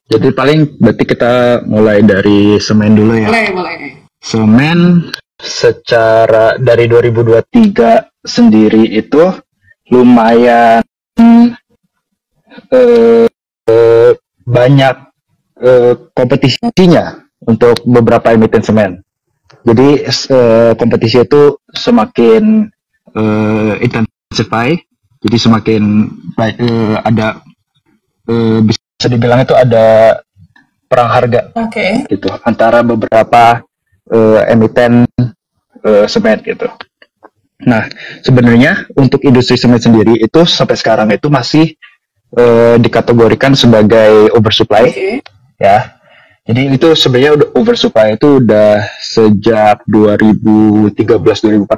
Jadi paling berarti kita mulai dari semen dulu ya. Mulai. Semen secara dari 2023 sendiri itu lumayan banyak kompetisinya untuk beberapa emiten semen. Jadi kompetisi itu semakin intensify, jadi semakin ada bisa dibilang itu ada perang harga, gitu antara beberapa emiten semen gitu. Nah, sebenarnya untuk industri semen sendiri itu sampai sekarang itu masih dikategorikan sebagai oversupply, ya. Jadi itu sebenarnya udah oversupply itu udah sejak 2013-2014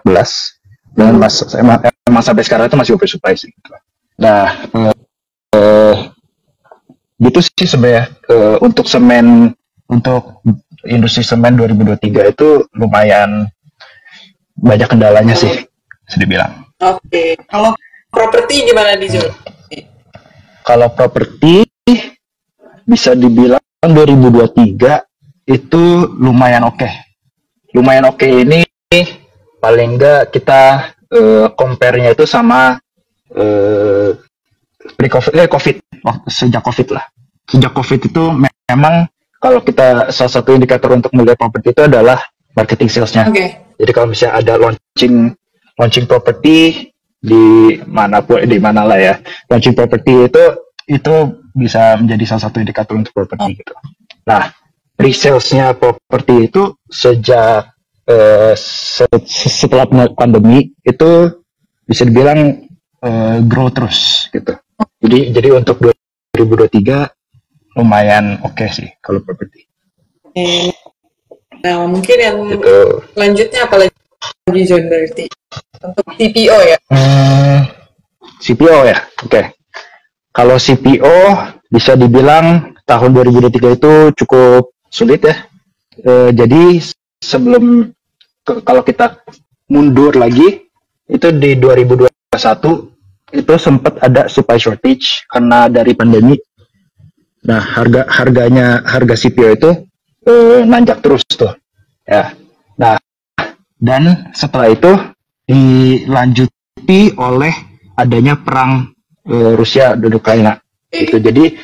dan emang sampai sekarang itu masih oversupply sih. Nah, gitu sih sebenarnya untuk semen, untuk industri semen 2023 itu lumayan banyak kendalanya sih, bisa dibilang. Oke. Kalau properti gimana di Jul? Kalau properti bisa dibilang 2023 itu lumayan oke. Lumayan oke ini paling enggak kita compare-nya itu sama COVID, sejak COVID lah. Sejak COVID itu memang kalau kita salah satu indikator untuk melihat properti itu adalah marketing sales-nya. Jadi kalau misalnya ada launching properti di mana lah ya, launching properti itu bisa menjadi salah satu indikator untuk properti gitu. Nah, pre-sales-nya properti itu sejak setelah pandemi itu bisa dibilang grow terus gitu. Jadi untuk 2023 lumayan oke sih kalau properti. Nah, mungkin yang gitu. Selanjutnya apa lagi John berarti? Untuk CPO ya? CPO ya, oke. Kalau CPO bisa dibilang tahun 2023 itu cukup sulit ya. Jadi sebelum kalau kita mundur lagi itu di 2021 itu sempat ada supply shortage karena dari pandemi. Nah, harga CPO itu nanjak terus tuh. Ya. Nah, dan setelah itu dilanjuti oleh adanya perang Rusia dan Ukraina. Gitu. Jadi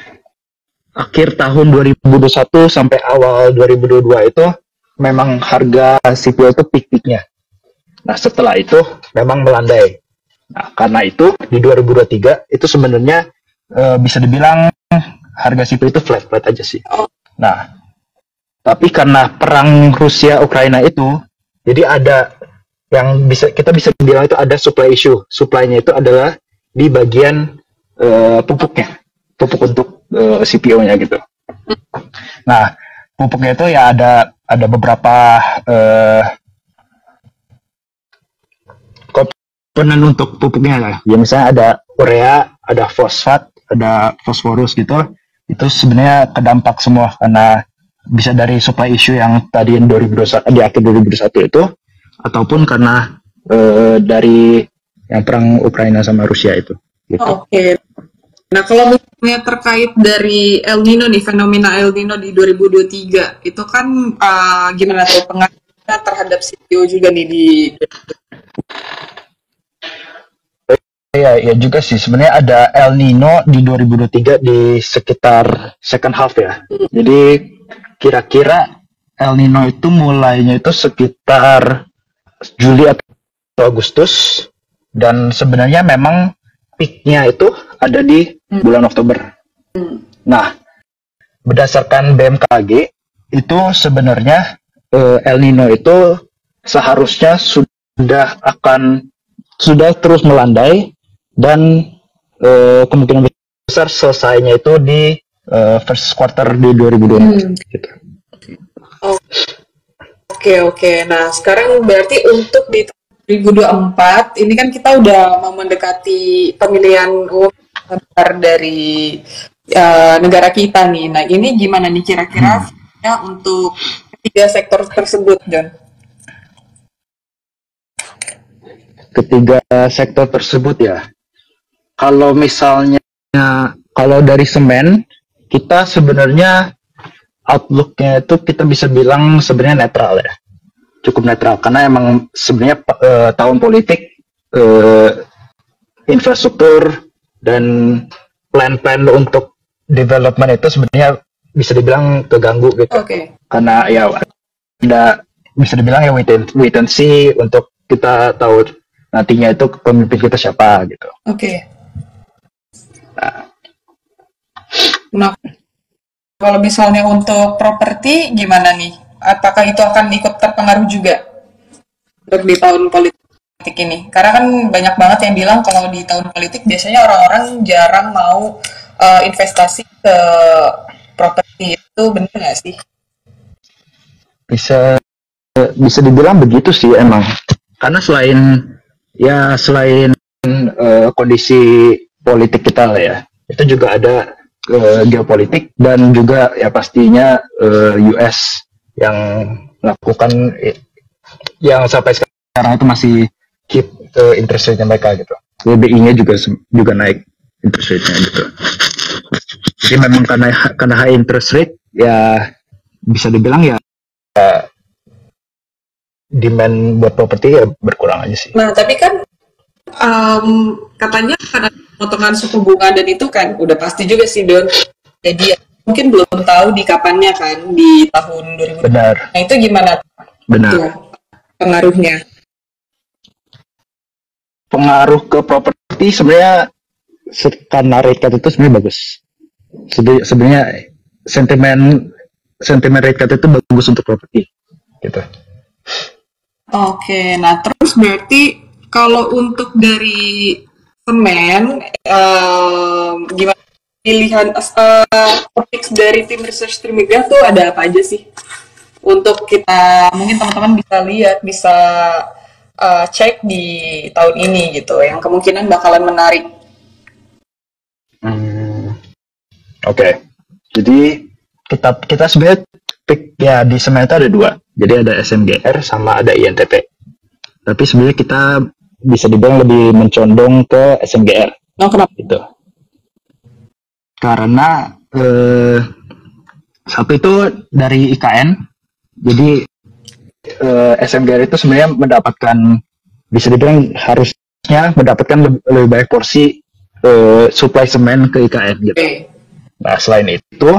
akhir tahun 2021 sampai awal 2022 itu memang harga CPO itu peak-peaknya. Nah, setelah itu memang melandai. Nah, karena itu di 2023 itu sebenarnya bisa dibilang harga CPO itu flat aja sih. Nah, tapi karena perang Rusia Ukraina itu, jadi ada yang kita bisa bilang itu ada supply issue. Supply-nya itu adalah di bagian pupuknya, pupuk untuk CPO-nya gitu. Nah, pupuknya itu ya ada beberapa komponen untuk pupuknya lah. Ya misalnya ada urea, ada fosfat, ada fosforus gitu. Itu sebenarnya kedampak semua karena bisa dari supply issue yang tadi di akhir 2021 itu, ataupun karena dari yang perang Ukraina sama Rusia itu. Gitu. Oke. Nah, kalau misalnya terkait dari El Nino nih, fenomena El Nino di 2023, itu kan gimana tuh pengaruhnya terhadap CPO juga nih di... Ya juga sih. Sebenarnya ada El Nino di 2023 di sekitar second half ya. Jadi kira-kira El Nino itu mulainya itu sekitar Juli atau Agustus, dan sebenarnya memang peaknya itu ada di bulan Oktober. Nah, berdasarkan BMKG itu sebenarnya El Nino itu seharusnya sudah terus melandai dan kemungkinan besar selesainya itu di first quarter di 2024 gitu. Oke. Nah, sekarang berarti untuk di 2024 ini kan kita udah mau mendekati pemilihan umum dari negara kita nih. Nah, ini gimana nih kira-kira untuk ketiga sektor tersebut, John? Ketiga sektor tersebut ya. Kalau misalnya kalau dari semen kita sebenarnya outlook-nya itu kita bisa bilang sebenarnya netral ya, cukup netral karena emang sebenarnya tahun politik, infrastruktur dan plan-plan untuk development itu sebenarnya bisa dibilang keganggu gitu. Karena ya ada bisa dibilang ya wait and see untuk kita tahu nantinya itu pemimpin kita siapa gitu. Nah, kalau misalnya untuk properti gimana nih? Apakah itu akan ikut terpengaruh juga untuk di tahun politik ini? Karena kan banyak banget yang bilang kalau di tahun politik biasanya orang-orang jarang mau investasi ke properti, itu benar nggak sih? Bisa dibilang begitu sih emang. Karena selain kondisi politik kita lah ya, itu juga ada geopolitik dan juga ya pastinya US yang melakukan yang sampai sekarang itu masih keep interest rate-nya mereka gitu. BI-nya juga naik interest rate-nya gitu. Jadi memang karena high interest rate ya bisa dibilang ya demand buat properti ya berkurang aja sih. Nah tapi kan katanya karena potongan suku bunga dan itu kan udah pasti juga sih Don. Jadi mungkin belum tahu di kapannya kan, di tahun 2020. Benar. Nah itu gimana? Benar. Tuh, pengaruhnya? Pengaruh ke properti sebenarnya karena rate cut itu sebenarnya bagus. Sebenarnya sentimen rate cut itu bagus untuk properti gitu. Oke, nah terus berarti kalau untuk dari semen, gimana pilihan topik dari tim research Trimegah tuh ada apa aja sih? Untuk kita, mungkin teman-teman bisa lihat, bisa cek di tahun ini gitu, yang kemungkinan bakalan menarik. Oke. Jadi kita sebenarnya pick ya di semen itu ada dua. Jadi ada SMGR sama ada INTP. Tapi sebenarnya kita bisa dibilang lebih mencondong ke SMGR. Oh, kenapa? Gitu. Karena satu itu dari IKN. Jadi SMGR itu sebenarnya mendapatkan, bisa dibilang harusnya mendapatkan lebih banyak porsi supply semen ke IKN gitu. Nah selain itu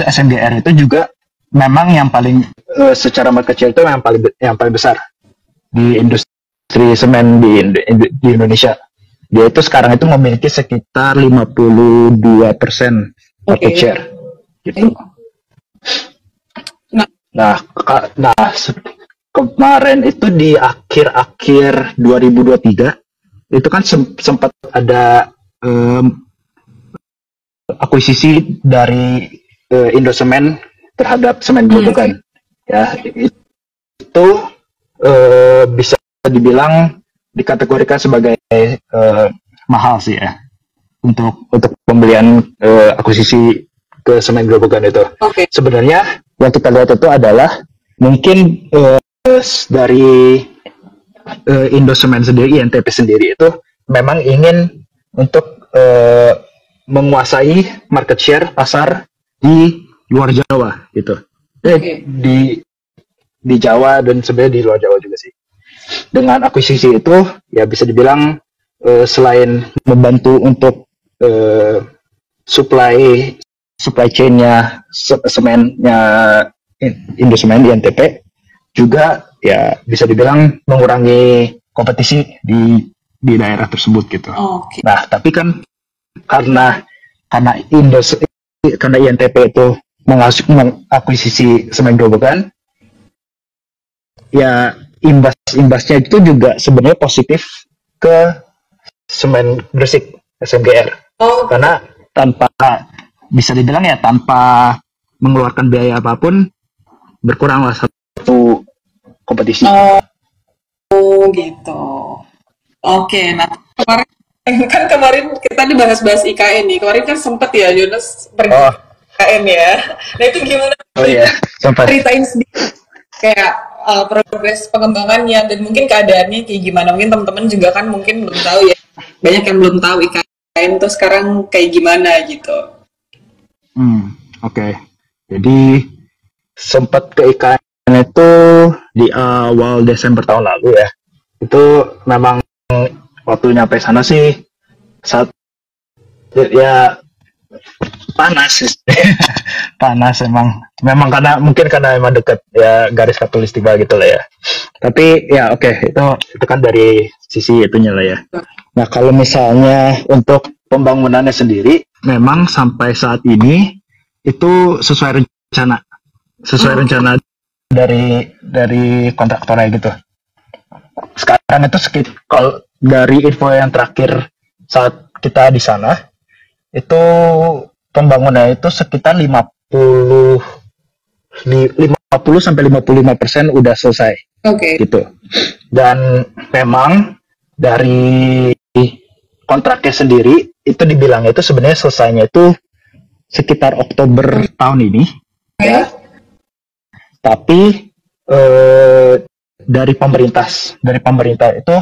SMGR itu juga memang yang paling secara market share itu yang paling besar di industri semen di Indonesia. Dia itu sekarang itu memiliki sekitar 52% market share gitu. Nah kemarin itu di akhir 2023 itu kan sempat ada akuisisi dari Indosemen terhadap semen Grobogan. Ya, itu bisa dibilang dikategorikan sebagai mahal sih ya untuk pembelian akuisisi ke semen Grobogan itu. Sebenarnya yang kita lihat itu adalah mungkin dari Indosemen sendiri, INTP sendiri itu memang ingin untuk menguasai market share pasar di luar Jawa gitu. Di Jawa dan sebenarnya di luar Jawa juga sih. Dengan akuisisi itu ya bisa dibilang selain membantu untuk supply chain-nya semennya Indosemen di NTP, juga ya bisa dibilang mengurangi kompetisi di daerah tersebut gitu. Nah tapi kan karena INTP itu mengakuisisi semen Grobogan, ya imbasnya itu juga sebenarnya positif ke semen Gresik SMGR. Karena bisa dibilang ya tanpa mengeluarkan biaya apapun, berkuranglah satu kompetisi. Gitu. Oke, nah kemarin kita dibahas-bahas IKN nih. Kemarin kan sempet ya Jonas pergi IKN ya. Nah itu gimana? Sempat. Ceritain sedikit kayak progres pengembangannya dan mungkin keadaannya kayak gimana. Mungkin teman-teman juga kan mungkin belum tahu ya. Banyak yang belum tahu IKN tuh sekarang kayak gimana gitu. Oke. Jadi sempat ke IKN itu di awal Desember tahun lalu ya. Itu memang waktu nyampe sana sih saat ya panas sih. Panas memang karena emang deket ya garis khatulistiwa gitu lah ya. Tapi ya oke, itu kan dari sisi itunya lah ya. Nah, kalau misalnya untuk pembangunannya sendiri memang sampai saat ini itu sesuai rencana dari kontraktornya gitu. Sekarang itu kalau dari info yang terakhir saat kita di sana itu pembangunan itu sekitar 50 sampai 55% udah selesai. Oke. Gitu. Dan memang dari kontraknya sendiri itu dibilang itu sebenarnya selesainya itu sekitar Oktober tahun ini. Ya. Tapi dari pemerintah itu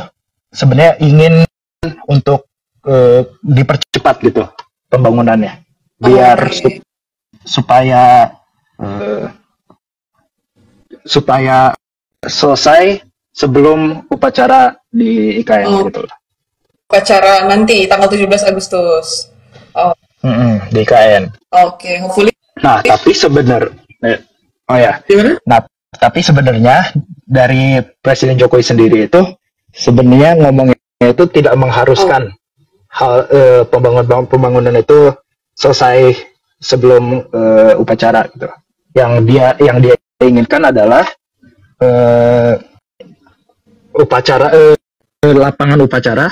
sebenarnya ingin untuk dipercepat gitu pembangunannya biar supaya selesai sebelum upacara di IKN gitu. Upacara nanti tanggal 17 Agustus. Di IKN. Oke, hopefully. Nah, tapi tapi sebenarnya dari Presiden Jokowi sendiri itu sebenarnya ngomongnya itu tidak mengharuskan hal pembangunan itu selesai sebelum upacara gitu. Yang dia inginkan adalah lapangan upacara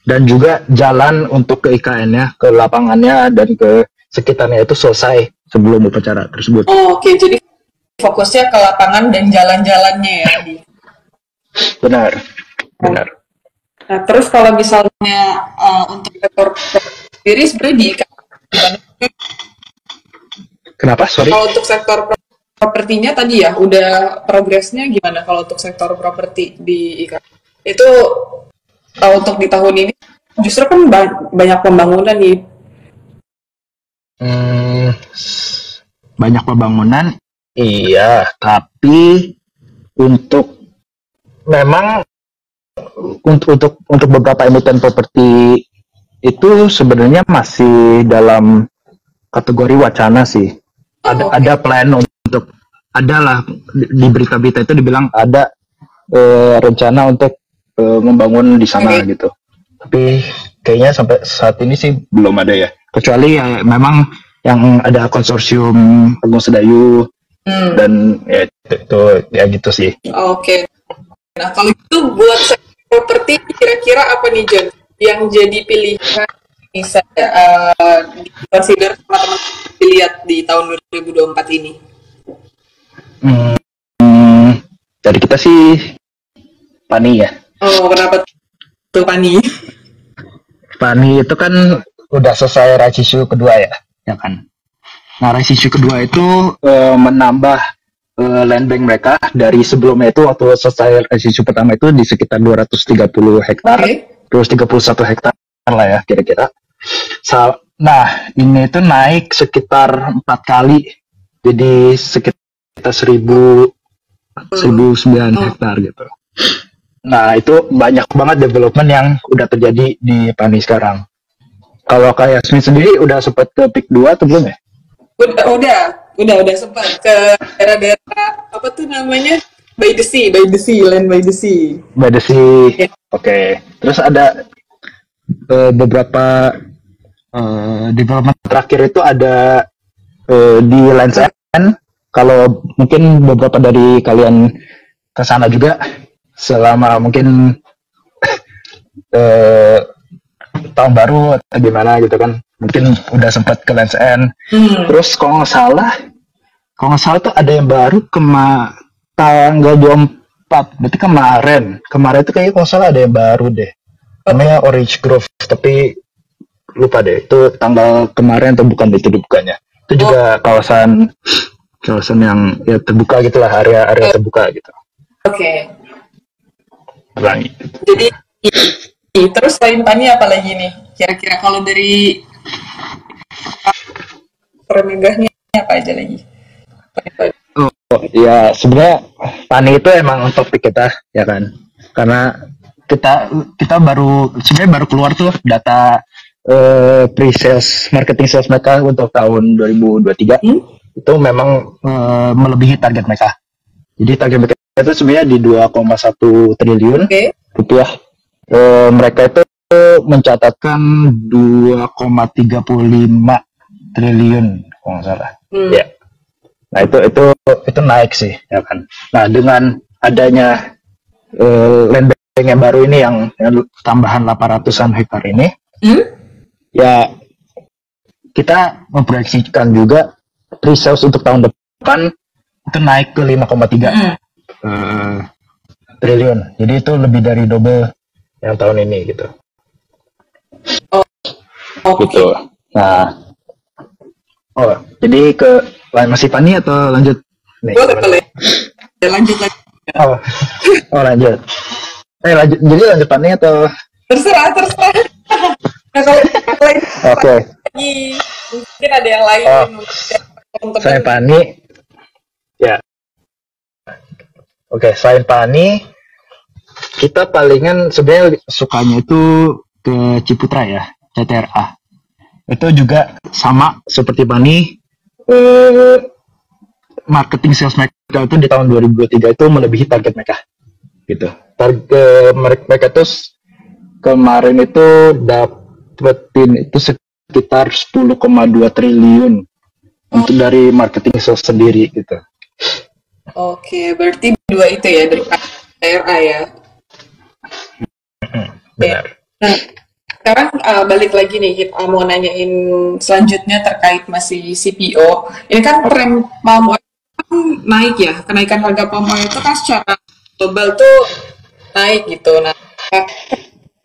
dan juga jalan untuk ke IKN-nya, ke lapangannya dan ke sekitarnya itu selesai sebelum upacara tersebut. Oke, jadi fokusnya ke lapangan dan jalan-jalannya ya. Benar. Nah, terus kalau misalnya untuk sektor sendiri sebenarnya di IKN, kenapa? Sorry. Kalau untuk sektor propertinya tadi ya, udah progresnya gimana kalau untuk sektor properti di IKN? Itu untuk di tahun ini justru kan banyak pembangunan nih. Banyak pembangunan, iya, tapi memang untuk beberapa emiten properti itu sebenarnya masih dalam kategori wacana sih. Ada plan untuk di berita-berita itu dibilang ada rencana untuk membangun di sana gitu. Tapi kayaknya sampai saat ini sih belum ada ya. Kecuali ya memang yang ada konsorsium Agung Sedayu dan ya itu ya gitu sih. Oke. Nah, kalau itu buat sektor properti kira-kira apa nih John yang jadi pilihan bisa dikonsider teman-teman dilihat di tahun 2024 ini? Dari kita sih Pani ya. Kenapa tuh Pani? Pani itu kan udah selesai rights issue kedua ya kan. Nah, rights issue kedua itu menambah land bank mereka dari sebelumnya itu waktu selesai rights issue pertama itu di sekitar 230 hektar, terus 31 hektar lah ya kira-kira. Nah, ini itu naik sekitar 4 kali, jadi sekitar 1009 hektar gitu. Nah, itu banyak banget development yang udah terjadi di Pani sekarang. Kalau kayak Yasmin sendiri udah sempat ke PIK 2 atau belum ya? Udah sempat ke daerah-daerah apa tuh namanya? By the sea, land by the sea. By the sea. Yeah. Oke. Terus ada beberapa development terakhir itu ada di Land's End. Kalau mungkin beberapa dari kalian ke sana juga selama mungkin tahun baru atau gimana gitu kan, mungkin udah sempat ke Land's End. Terus kalau nggak salah tuh ada yang baru tanggal 24, berarti kemarin itu kayaknya kalau salah ada yang baru deh, namanya Orange Grove, tapi lupa deh itu tanggal kemarin atau bukan, itu bukannya itu juga kawasan yang ya terbuka gitulah, area terbuka gitu. Oke. Jadi terus selain Pani apa lagi nih kira-kira kalau dari renegahnya apa aja lagi? Oh ya, sebenarnya Pani itu emang topik kita ya kan, karena kita baru keluar tuh data pre-sales marketing sales mereka untuk tahun 2023. Itu memang melebihi target mereka. Jadi target mereka itu sebenarnya di 2,1 triliun rupiah. Mereka itu mencatatkan 2,35 triliun kalau nggak salah. Ya. Nah itu naik sih ya kan. Nah dengan adanya land bank yang baru ini yang tambahan 800-an hektar ini, ya kita memproyeksikan juga pre-sales untuk tahun depan itu naik ke 5,3 triliun. Jadi itu lebih dari double yang tahun ini gitu. Gitu. Nah, jadi masih Pani atau lanjut? Boleh. Lanjut. Lanjut. Lanjut. Jadi lanjut Pani atau? Terserah. Nah kalau lain. Oke. Mungkin ada yang lain. Saya Pani. Ya. Oke, selain Pani, kita palingan sebenarnya sukanya itu ke Ciputra ya, CTRA. Itu juga sama seperti Pani, marketing sales mereka itu di tahun 2023 itu melebihi target mereka, gitu. Target mereka itu kemarin itu dapetin itu sekitar 10,2 triliun untuk dari marketing sales sendiri, gitu. Oke, berarti dua itu ya dari CTRA ya. Benar. Nah, sekarang balik lagi nih, kita mau nanyain selanjutnya terkait masih CPO. Ini kan tren palm oil kan naik ya, kenaikan harga palm oil itu kan secara global tuh naik gitu. Nah,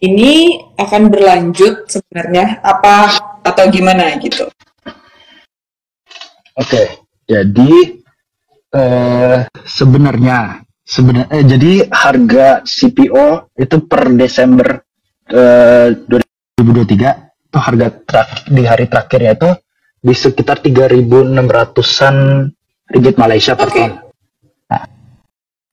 ini akan berlanjut sebenarnya apa atau gimana gitu? Oke, jadi sebenarnya jadi harga CPO itu per Desember 2023 itu harga di hari terakhirnya itu di sekitar 3.600-an ringgit Malaysia per ton. Nah,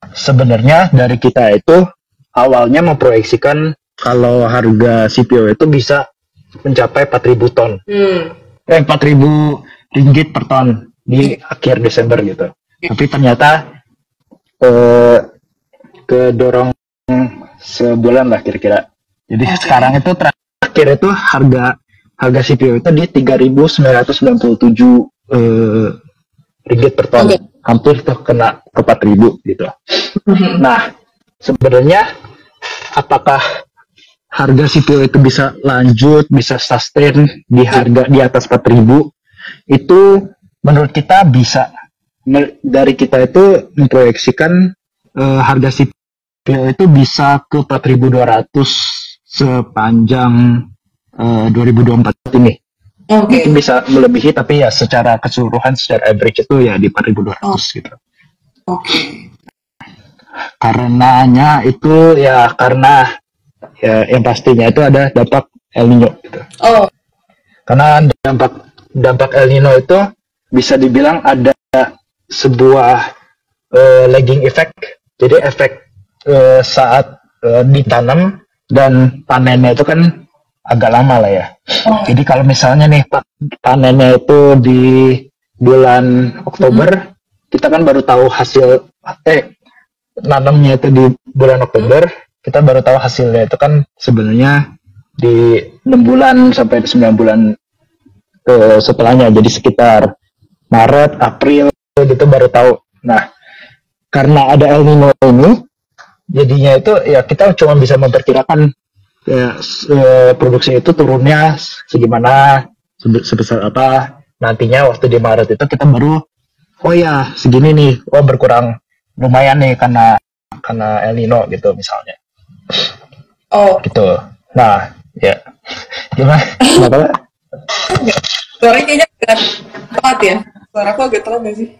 sebenarnya dari kita itu awalnya memproyeksikan kalau harga CPO itu bisa mencapai 4.000 ton. 4.000 ringgit per ton di akhir Desember gitu. Tapi ternyata kedorong sebulan lah kira-kira. Jadi sekarang itu terakhir itu harga CPO itu di 3.997 ringgit per ton. Hampir tuh kena ke 4.000 gitu. Nah, sebenarnya apakah harga CPO itu bisa lanjut, bisa sustain di harga di atas 4.000? Itu menurut kita bisa. Dari kita itu memproyeksikan harga CPO itu bisa ke 4.200 sepanjang 2024 ini. Itu bisa melebihi, tapi ya secara keseluruhan, secara average itu ya di 4.200 gitu. Karenanya itu ya karena ya yang pastinya itu ada dampak El Nino gitu. Karena dampak El Nino itu bisa dibilang ada sebuah lagging effect. Jadi efek saat ditanam dan panennya itu kan agak lama lah ya. Jadi kalau misalnya nih panennya itu di bulan Oktober, kita kan baru tahu hasil nanamnya itu di bulan Oktober, kita baru tahu hasilnya itu kan sebenarnya di 6 bulan sampai 9 bulan setelahnya. Jadi sekitar Maret, April gitu baru tahu. Nah, karena ada El Nino ini, jadinya itu ya kita cuma bisa memperkirakan ya, produksi itu turunnya segimana, sebesar apa. Nantinya waktu di Maret itu kita baru, oh ya segini nih, berkurang lumayan nih karena El Nino gitu misalnya. Gitu. Nah, ya gimana? Suaranya kayaknya agak telat ya. Suara aku agak telat gak sih?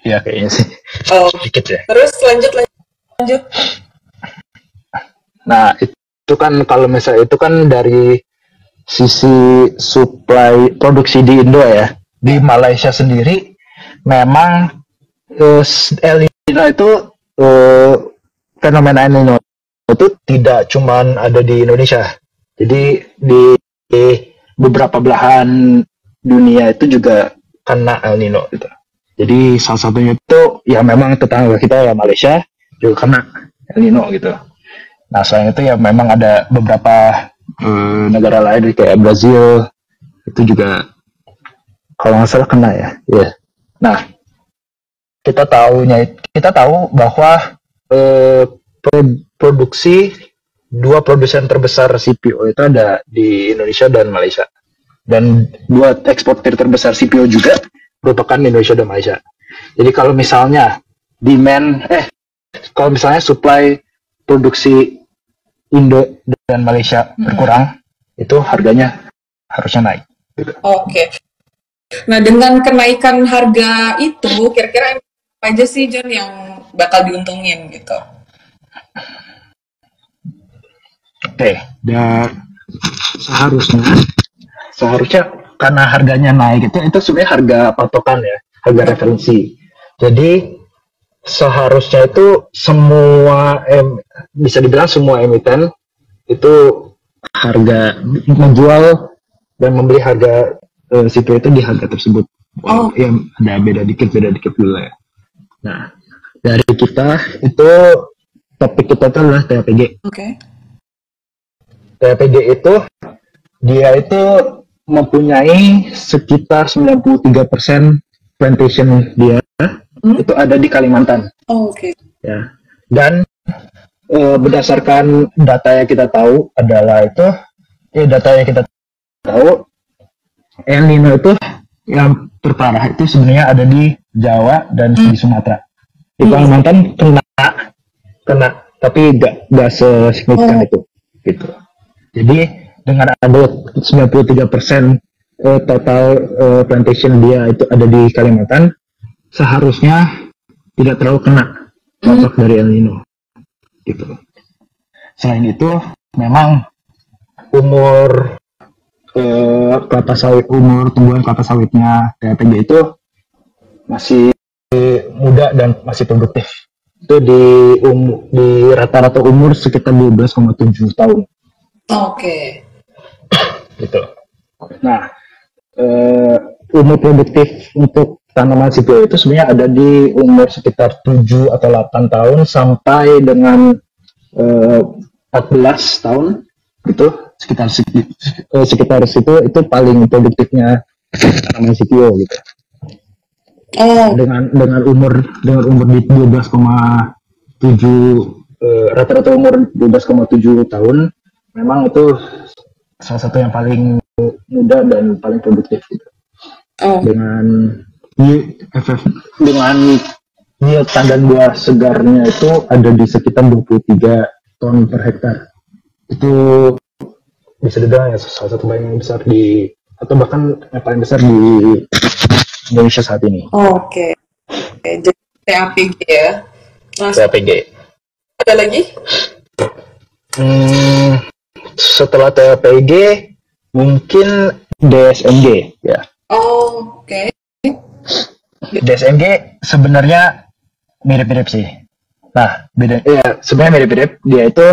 Ya kayaknya sih. Sedikit ya. Terus lanjut. Nah, itu kan kalau misalnya itu kan dari sisi supply produksi di Indo ya, di Malaysia sendiri memang El Nino itu fenomena El Nino itu tidak cuman ada di Indonesia. Jadi di beberapa belahan dunia itu juga kena El Nino gitu. Jadi salah satunya itu ya memang tetangga kita ya Malaysia juga kena El Nino gitu. Nah selain itu ya memang ada beberapa negara lain kayak Brazil itu juga kalau nggak salah kena ya. Yeah. Nah kita tahu bahwa produksi dua produsen terbesar CPO itu ada di Indonesia dan Malaysia, dan dua eksportir terbesar CPO juga merupakan Indonesia dan Malaysia. Jadi kalau misalnya kalau misalnya supply produksi Indo dan Malaysia berkurang, itu harganya harusnya naik. Gitu. Oke. Nah dengan kenaikan harga itu, kira-kira apa aja sih John yang bakal diuntungin gitu? Oke, dan seharusnya karena harganya naik itu sebenarnya harga patokan ya, harga referensi. Jadi seharusnya itu bisa dibilang semua emiten itu harga menjual dan membeli harga CPO itu di harga tersebut. Ya ada beda dikit dulu ya. Nah dari kita itu topik kita itu adalah TAPG. Oke. TAPG itu dia itu mempunyai sekitar 93% plantation dia itu ada di Kalimantan. Oke. Ya. Dan berdasarkan data yang kita tahu El Nino itu yang terparah itu sebenarnya ada di Jawa dan di Sumatera. Di Kalimantan kena tapi nggak sesignifikan itu gitu. Jadi dengan ada 93% total plantation dia itu ada di Kalimantan, seharusnya tidak terlalu kena dampak dari El Nino gitu. Selain itu memang umur tumbuhan kelapa sawitnya TAPG itu masih muda dan masih produktif. Itu di rata-rata umur sekitar 12,7 tahun. Oke. Gitu. Nah, umur produktif untuk tanaman CPO itu sebenarnya ada di umur sekitar 7 atau 8 tahun sampai dengan 14 tahun gitu, sekitar situ itu paling produktifnya tanaman CPO gitu. Dengan umur di 12,7 rata-rata umur 12,7 tahun memang itu salah satu yang paling muda dan paling produktif gitu. Dengan yield tandan buah segarnya itu ada di sekitar 23 ton per hektar. Itu bisa dibilang ya salah satu yang besar atau bahkan yang paling besar di Indonesia saat ini. Oke. Jadi TAPG ya. TAPG. Ada lagi? Setelah TAPG mungkin DSMG ya. Oke. DSMG sebenarnya mirip-mirip sih. Nah, sebenarnya mirip-mirip. Dia itu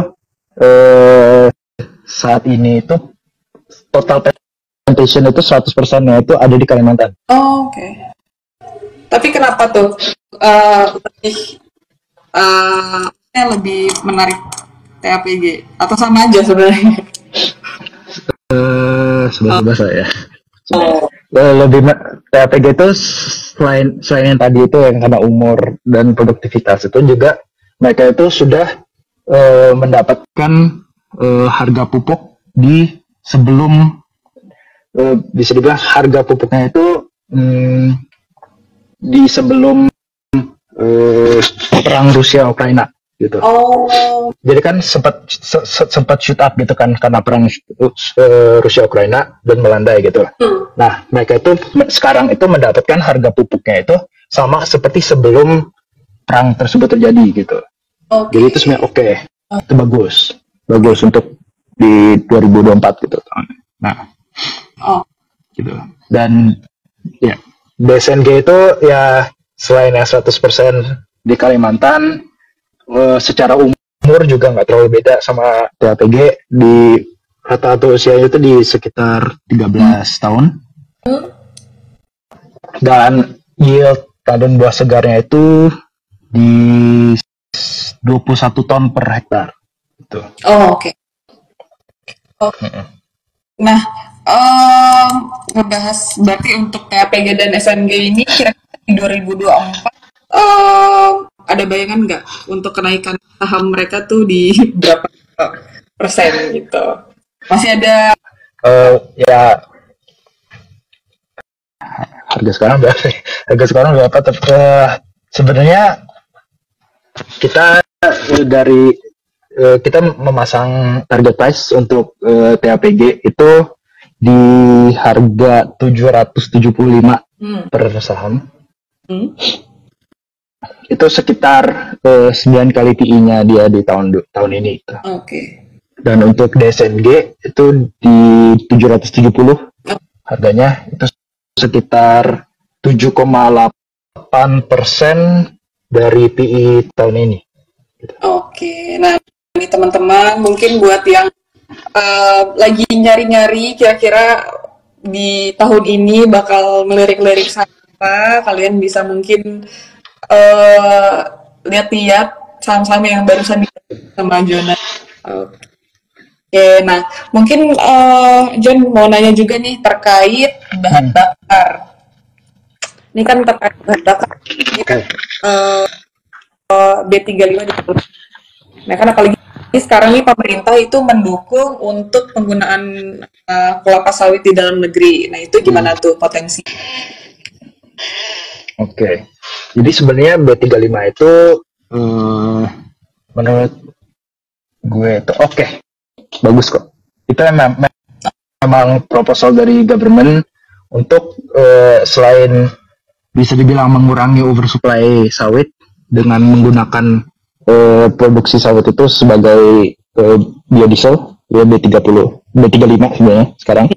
saat ini itu total plantation itu 100%-nya itu ada di Kalimantan. Oke. Tapi kenapa tuh lebih menarik TAPG atau sama aja sebenarnya? Bahasa ya. Lebih TAPG itu selain yang tadi itu yang karena umur dan produktivitas itu juga mereka itu sudah mendapatkan harga pupuk di sebelum bisa dibilang harga pupuknya itu di sebelum perang Rusia Ukraina gitu. Jadi kan sempat shoot up gitu kan karena perang Rusia Ukraina dan melandai gitu. Nah, mereka itu sekarang itu mendapatkan harga pupuknya itu sama seperti sebelum perang tersebut terjadi gitu. Jadi itu sebenarnya oke. Itu bagus untuk di 2024 gitu. Nah, Oh, gitu. Dan ya, DSNG itu ya selain yang 100% di Kalimantan, secara umur juga nggak terlalu beda sama TAPG. Di rata-rata usianya itu di sekitar 13 tahun. Dan yield panen buah segarnya itu di 21 ton per hektar. Gitu. oh oke. Oh, nah, ngebahas berarti untuk TAPG dan SNG ini kira-kira di 2024 ada bayangan nggak untuk kenaikan saham mereka tuh di berapa persen gitu? Masih ada Ya harga sekarang berapa? Harga sekarang berapa? Tapi sebenarnya kita dari kita memasang target price untuk TAPG itu di harga 775 per saham. Itu sekitar 9 kali PI-nya dia di tahun ini. Oke. Dan untuk DSNG itu di 770 harganya itu sekitar 7,8% dari PI tahun ini. Oke, nah ini teman-teman mungkin buat yang lagi nyari-nyari kira-kira di tahun ini bakal melirik-lirik apa, kalian bisa mungkin lihat-lihat saham-saham yang barusan sama Jonas. Oke, nah mungkin John mau nanya juga nih terkait bahan bakar. Ini kan terkait bahan bakar. Oke. B35 di Nah, kan apalagi sekarang nih pemerintah itu mendukung untuk penggunaan kelapa sawit di dalam negeri. Nah, itu gimana tuh potensi? Oke. Jadi sebenarnya B35 itu menurut gue itu oke. Bagus kok. Itu memang proposal dari government untuk selain bisa dibilang mengurangi oversupply sawit dengan menggunakan produksi sawit itu sebagai biodiesel, ya B35 sebenarnya sekarang.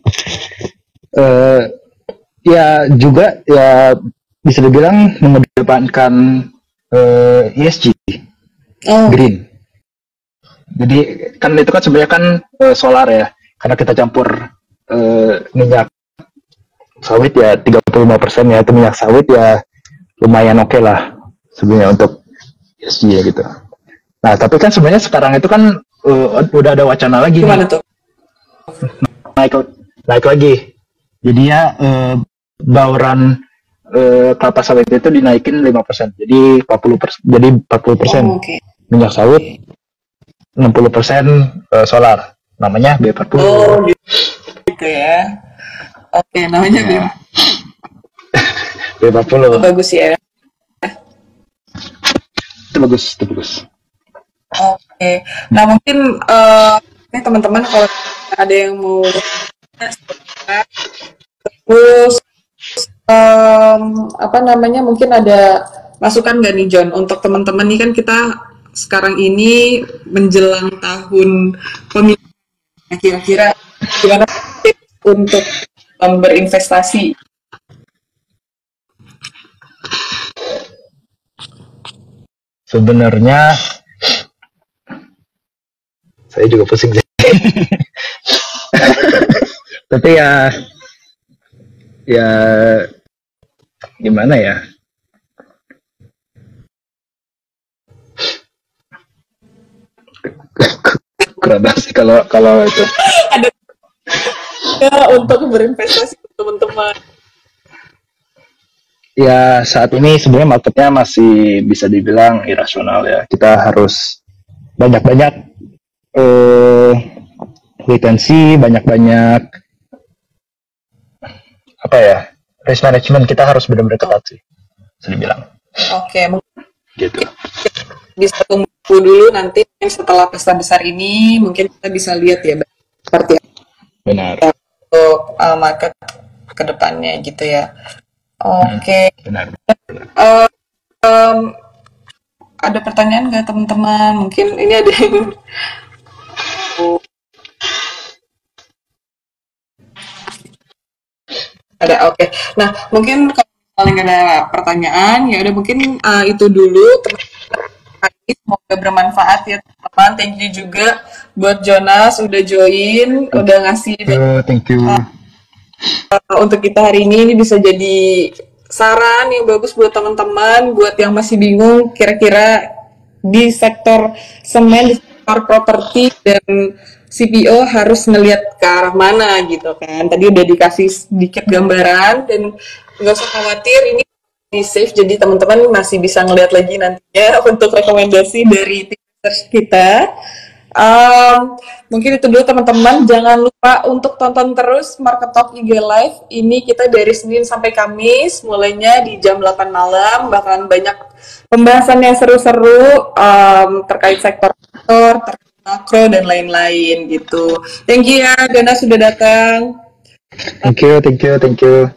Ya juga ya bisa dibilang mengedepankan ESG, green. Jadi kan itu kan sebenarnya kan solar ya, karena kita campur minyak sawit ya 35% ya itu minyak sawit ya lumayan oke lah sebenarnya untuk ESG ya gitu. Nah tapi kan sebenarnya sekarang itu kan udah ada wacana lagi Gimana nih, tuh? naik lagi. Jadi ya bauran kelapa sawit itu dinaikin 5%. Jadi 40%. Jadi 40% minyak sawit, 60% solar. Namanya B40. Oh, gitu ya. Oke, namanya ya. B40. Bagus ya. Itu bagus. Oke. Nah, mungkin ini teman-teman kalau ada yang mau terus apa namanya mungkin ada masukan nggak nih John untuk teman-teman nih kan kita sekarang ini menjelang tahun pemilu, nah, kira-kira gimana untuk berinvestasi? Sebenarnya saya juga pusing sih. Tapi ya gimana ya? Kurang sih kalau itu. Ada ya untuk berinvestasi teman-teman. Ya saat ini sebenarnya marketnya masih bisa dibilang irasional ya. Kita harus banyak-banyak wait and see, banyak-banyak apa ya, risk management kita harus benar-benar ketat sih, bisa dibilang. Oke, gitu. Bisa tunggu dulu nanti setelah pesta besar ini mungkin kita bisa lihat ya seperti benar untuk market kedepannya gitu ya. Oke. Benar. Ada pertanyaan nggak teman-teman? Mungkin ini ada yang Ada, oke. Nah, mungkin kalau misalnya nggak ada pertanyaan, ya udah mungkin itu dulu teman-teman. Semoga bermanfaat ya teman-teman. Thank you juga buat Jonas udah join, udah ngasih Thank you. untuk kita hari ini bisa jadi saran yang bagus buat teman-teman, buat yang masih bingung kira-kira di sektor semen, di sektor properti dan CPO harus ngelihat ke arah mana gitu kan. Tadi udah dikasih sedikit gambaran dan nggak usah khawatir ini di save jadi teman-teman masih bisa ngelihat lagi nantinya untuk rekomendasi dari tim research kita. Mungkin itu dulu teman-teman. Jangan lupa untuk tonton terus Market Talk IG Live. Ini kita dari Senin sampai Kamis, mulainya di jam 8 malam. Bakalan banyak pembahasan yang seru-seru terkait sektor, terkait makro, dan lain-lain gitu. Thank you ya, Dana sudah datang. Thank you.